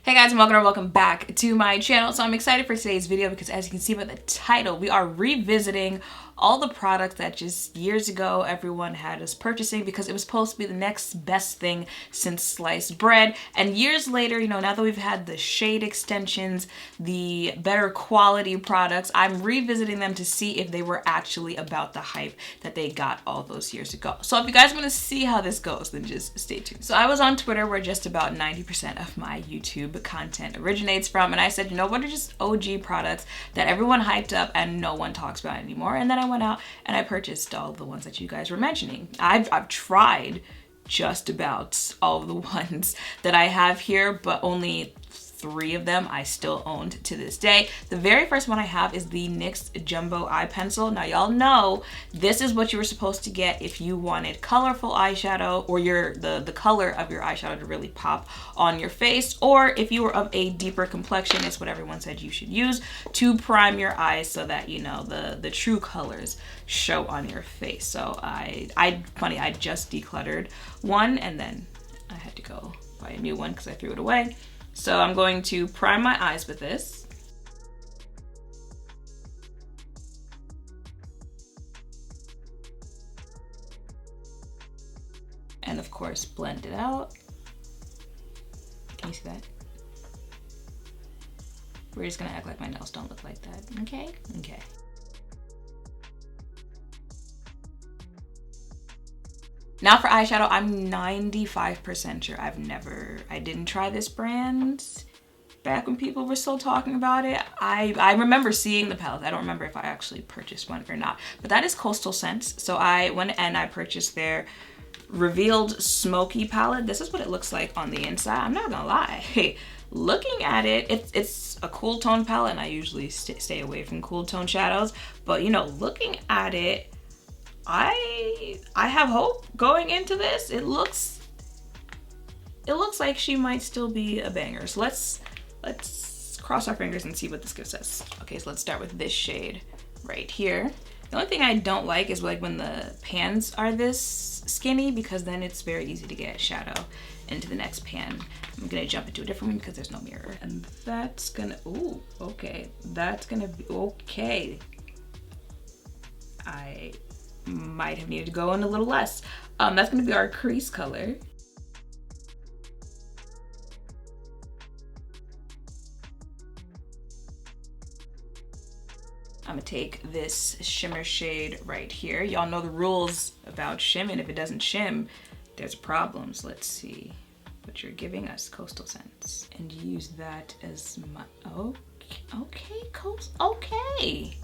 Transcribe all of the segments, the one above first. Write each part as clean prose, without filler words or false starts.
Hey guys, and welcome back to my channel. So I'm excited for today's video because as you can see by the title, we are revisiting all the products that just years ago everyone had us purchasing because it was supposed to be the next best thing since sliced bread. And years later, now that we've had the shade extensions, the better quality products, I'm revisiting them to see if they were actually about the hype that they got all those years ago. So if you guys want to see how this goes, then just stay tuned. So I was on Twitter where just about 90% of my YouTube content originates from, and I said, what are just OG products that everyone hyped up and no one talks about anymore? And then I went out and I purchased all the ones that you guys were mentioning. I've tried just about all of the ones that I have here, but only 3 of them I still owned to this day. The very first one I have is the NYX Jumbo Eye Pencil. Now y'all know this is what you were supposed to get if you wanted colorful eyeshadow, or the color of your eyeshadow to really pop on your face, or if you were of a deeper complexion, it's what everyone said you should use to prime your eyes so that the true colors show on your face. So I just decluttered one and then I had to go buy a new one because I threw it away. So I'm going to prime my eyes with this. And of course, blend it out. Can you see that? We're just gonna act like my nails don't look like that, okay? Okay. Now for eyeshadow, I'm 95% sure I didn't try this brand back when people were still talking about it. I remember seeing the palette. I don't remember if I actually purchased one or not, but that is Coastal Scents. So I went and I purchased their Revealed Smoky palette. This is what it looks like on the inside. I'm not gonna lie. Looking at it, it's a cool tone palette, and I usually stay away from cool tone shadows, but looking at it, I have hope going into this. It looks like she might still be a banger. So let's cross our fingers and see what this gives us. Okay, so let's start with this shade right here. The only thing I don't like is like when the pans are this skinny, because then it's very easy to get shadow into the next pan. I'm gonna jump into a different one because there's no mirror. And that's gonna, ooh, okay. That's gonna be, okay. I might have needed to go in a little less. That's gonna be our crease color. I'm gonna take this shimmer shade right here. Y'all know the rules about shimming. If it doesn't shim, there's problems. Let's see what you're giving us, Coastal Scents. And use that as my, okay, okay.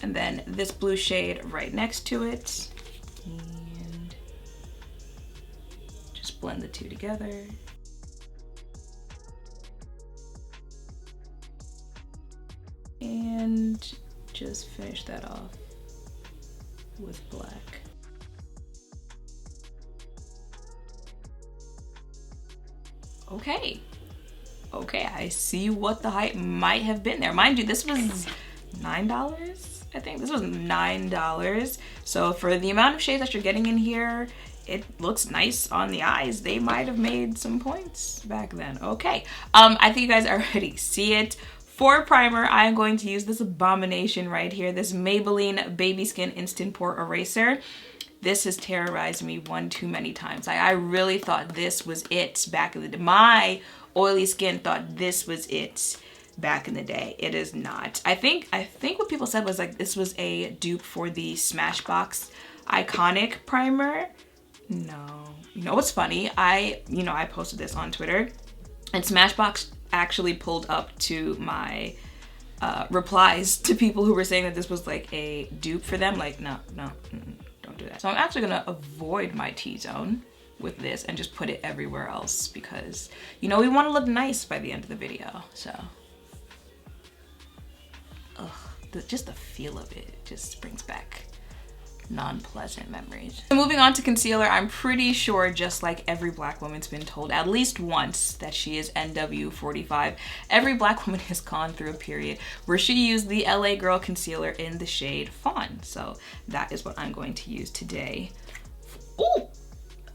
And then this blue shade right next to it. And just blend the two together. And just finish that off with black. Okay, I see what the hype might have been there. Mind you, this was $9. I think this was $9. So for the amount of shades that you're getting in here, it looks nice on the eyes. They might have made some points back then. Okay, I think you guys already see it. For primer, I am going to use this abomination right here, this Maybelline Baby Skin Instant Pore Eraser. This has terrorized me one too many times. I really thought this was it back in the day. My oily skin thought this was it back in the day. It is not. I think what people said was like this was a dupe for the Smashbox Iconic primer. No. You know what's funny? I posted this on Twitter, and Smashbox actually pulled up to my replies to people who were saying that this was like a dupe for them. Like, no, don't do that. So I'm actually gonna avoid my T-zone with this and just put it everywhere else because, we want to look nice by the end of the video, so. Just the feel of it just brings back non-pleasant memories. So moving on to concealer, I'm pretty sure just like every black woman's been told at least once that she is NW45. Every black woman has gone through a period where she used the LA Girl concealer in the shade Fawn. So that is what I'm going to use today. Ooh,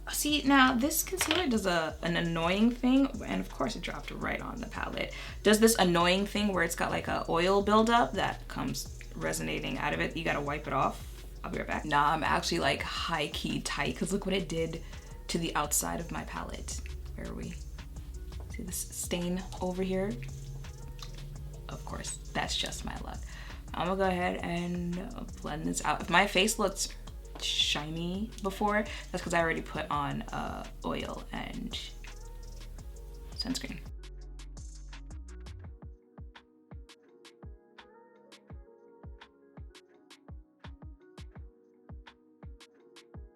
See, now this concealer does an annoying thing, and of course it dropped right on the palette. Does this annoying thing where it's got like a oil buildup that comes resonating out of it. You gotta wipe it off. I'll be right back. Nah, I'm actually like high key tight because look what it did to the outside of my palette. Where are we? See this stain over here? Of course, that's just my luck. I'm gonna go ahead and blend this out. If my face looked shiny before, that's because I already put on oil and sunscreen.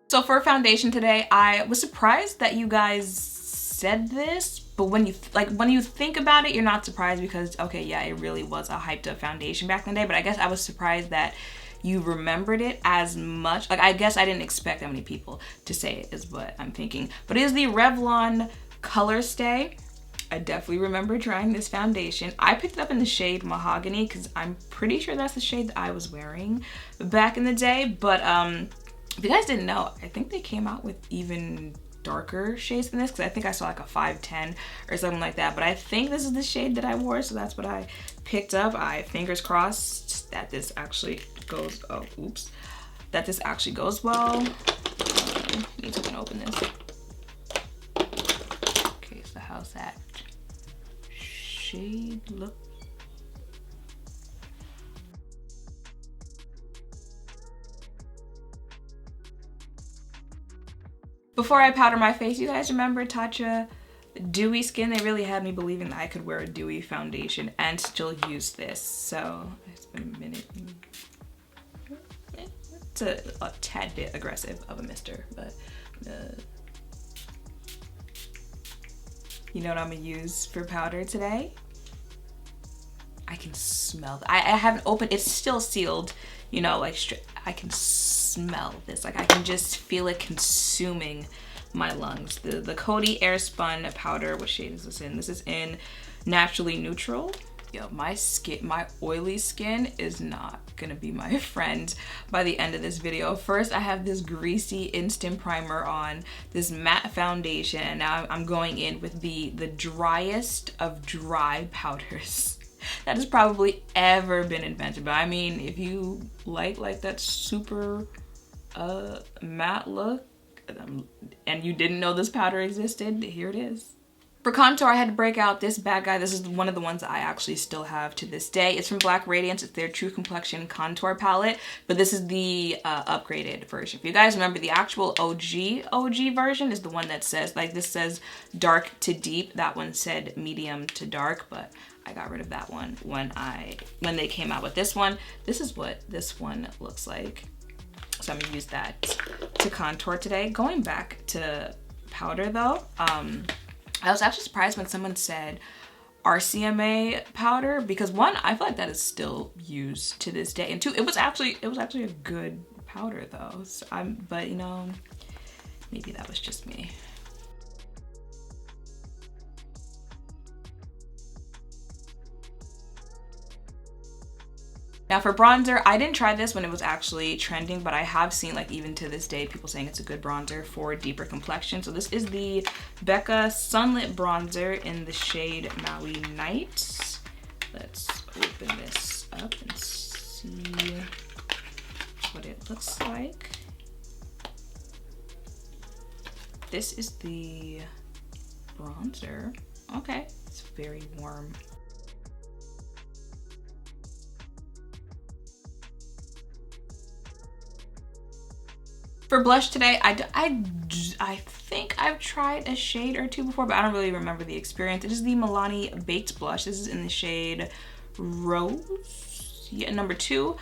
So for foundation today, I was surprised that you guys said this, but when you think about it, you're not surprised because okay, yeah, it really was a hyped up foundation back in the day, but I guess I was surprised that you remembered it as much. Like, I guess I didn't expect that many people to say it is what I'm thinking. But it is the Revlon ColorStay. I definitely remember trying this foundation. I picked it up in the shade Mahogany because I'm pretty sure that's the shade that I was wearing back in the day. But if you guys didn't know, I think they came out with even darker shades than this because I think I saw like a 510 or something like that, but I think this is the shade that I wore, so that's what I picked up. Fingers crossed that this actually goes, oh oops, that this actually goes well. I need to open this. Okay, so how's that shade look? Before I powder my face, you guys remember Tatcha Dewy Skin? They really had me believing that I could wear a dewy foundation and still use this. So it's been a minute. It's a tad bit aggressive of a mister, but you know what I'm gonna use for powder today? I can smell that. I haven't opened, it's still sealed, you know, like I can smell this. Like I can just feel it consuming my lungs. The Coty Airspun powder, what shade is this in? This is in Naturally Neutral. Yo, my oily skin is not gonna be my friend by the end of this video. First, I have this greasy instant primer on, this matte foundation, and now I'm going in with the driest of dry powders that has probably ever been invented. But I mean, if you like that super matte look and you didn't know this powder existed, here it is. For contour, I had to break out this bad guy. This is one of the ones that I actually still have to this day. It's from Black Radiance. It's their True Complexion contour palette, but this is the upgraded version. If you guys remember, the actual OG version is the one that says, like this says dark to deep. That one said medium to dark, but I got rid of that one when they came out with this one. This is what this one looks like. So I'm gonna use that to contour today. Going back to powder though, I was actually surprised when someone said RCMA powder because one, I feel like that is still used to this day, and two, it was actually a good powder though. So but you know, maybe that was just me. Now for bronzer, I didn't try this when it was actually trending, but I have seen, like, even to this day, people saying it's a good bronzer for deeper complexion. So this is the Becca Sunlit Bronzer in the shade Maui Night. Let's open this up and see what it looks like. This is the bronzer. Okay, it's very warm. For blush today, I think I've tried a shade or two before, but I don't really remember the experience. It is the Milani Baked Blush. This is in the shade Rose, yeah, number 2.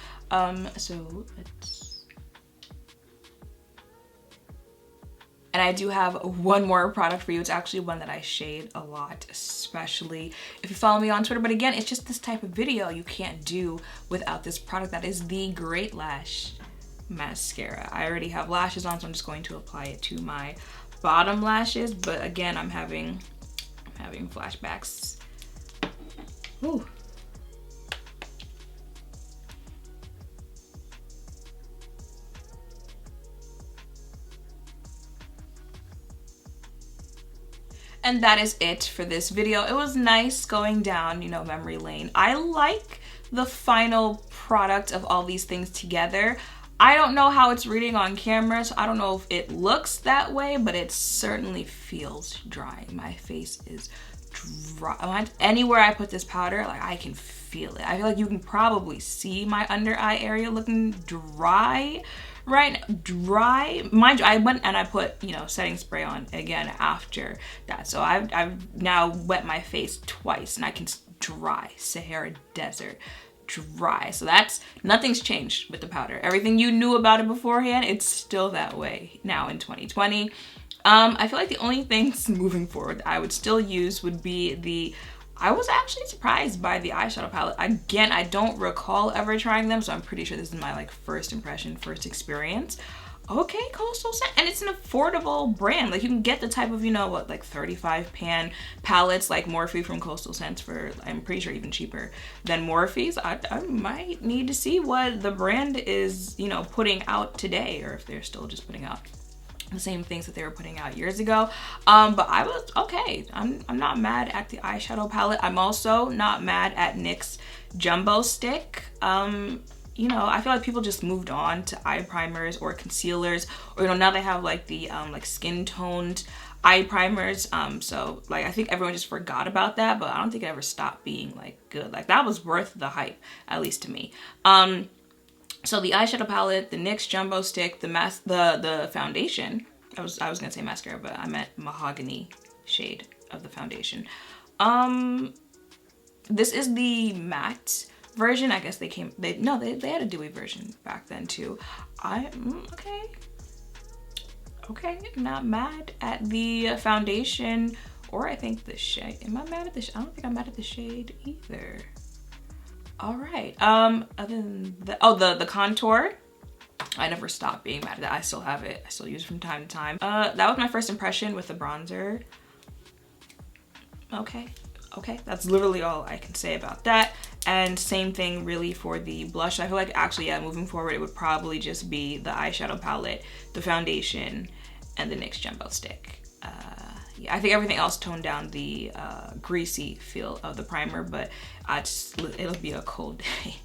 So let's... And I do have one more product for you. It's actually one that I shade a lot, especially if you follow me on Twitter. But again, it's just this type of video you can't do without this product. That is the Great Lash mascara. I already have lashes on, so I'm just going to apply it to my bottom lashes. But again, I'm having flashbacks. Ooh. And that is it for this video. It was nice going down, you know, memory lane. I like the final product of all these things together. I don't know how it's reading on camera, so I don't know if it looks that way, but it certainly feels dry. My face is dry. Anywhere I put this powder, like, I can feel it. I feel like you can probably see my under eye area looking dry right now. Dry. Mind you, I went and I put, you know, setting spray on again after that. So I've now wet my face twice and I can dry. Sahara Desert. Dry. So that's, nothing's changed with the powder. Everything you knew about it beforehand, it's still that way now in 2020. I feel like the only things moving forward I would still use would be I was actually surprised by the eyeshadow palette. Again, I don't recall ever trying them, so I'm pretty sure this is my like first impression, first experience. Okay, Coastal Scent, and it's an affordable brand. Like, you can get the type of, you know, what, like 35 pan palettes like Morphe from Coastal Scents for, I'm pretty sure, even cheaper than Morphe's. I might need to see what the brand is, you know, putting out today, or if they're still just putting out the same things that they were putting out years ago. But I was okay. I'm not mad at the eyeshadow palette. I'm also not mad at NYX's Jumbo Stick. You know, I feel like people just moved on to eye primers or concealers, or, you know, now they have like the like skin toned eye primers. So like, I think everyone just forgot about that, but I don't think it ever stopped being like good. Like, that was worth the hype, at least to me. So the eyeshadow palette, the NYX Jumbo Stick, the foundation. I was gonna say mascara, but I meant mahogany shade of the foundation. This is the matte version. I guess they had a dewy version back then too. Okay, not mad at the foundation, or I think the shade. Am I mad at the shade? I don't think I'm mad at the shade either. All right, other than that, oh, the contour, I never stopped being mad at that. I still have it. I still use it from time to time. That was my first impression with the bronzer. Okay, that's literally all I can say about that. And same thing really for the blush. I feel like actually, yeah, moving forward, it would probably just be the eyeshadow palette, the foundation, and the NYX Jumbo Stick. Yeah, I think everything else toned down the greasy feel of the primer, but it'll be a cold day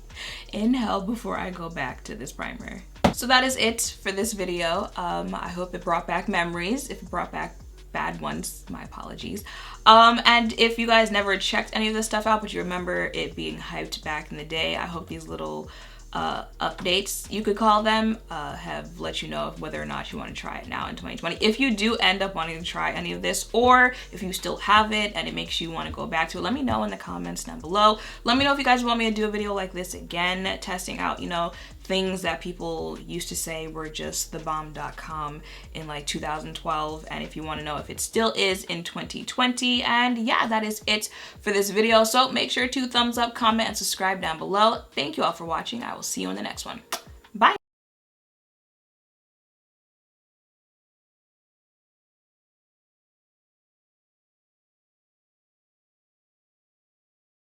in hell before I go back to this primer. So that is it for this video. I hope it brought back memories. If it brought back bad ones, my apologies. And if you guys never checked any of this stuff out, but you remember it being hyped back in the day, I hope these little updates, you could call them, have let you know whether or not you want to try it now in 2020. If you do end up wanting to try any of this, or if you still have it and it makes you want to go back to it, let me know in the comments down below. Let me know if you guys want me to do a video like this again, testing out, you know, things that people used to say were just the bomb.com in like 2012, and if you want to know if it still is in 2020. And yeah, that is it for this video. So make sure to thumbs up, comment, and subscribe down below. Thank you all for watching. I will see you in the next one. Bye.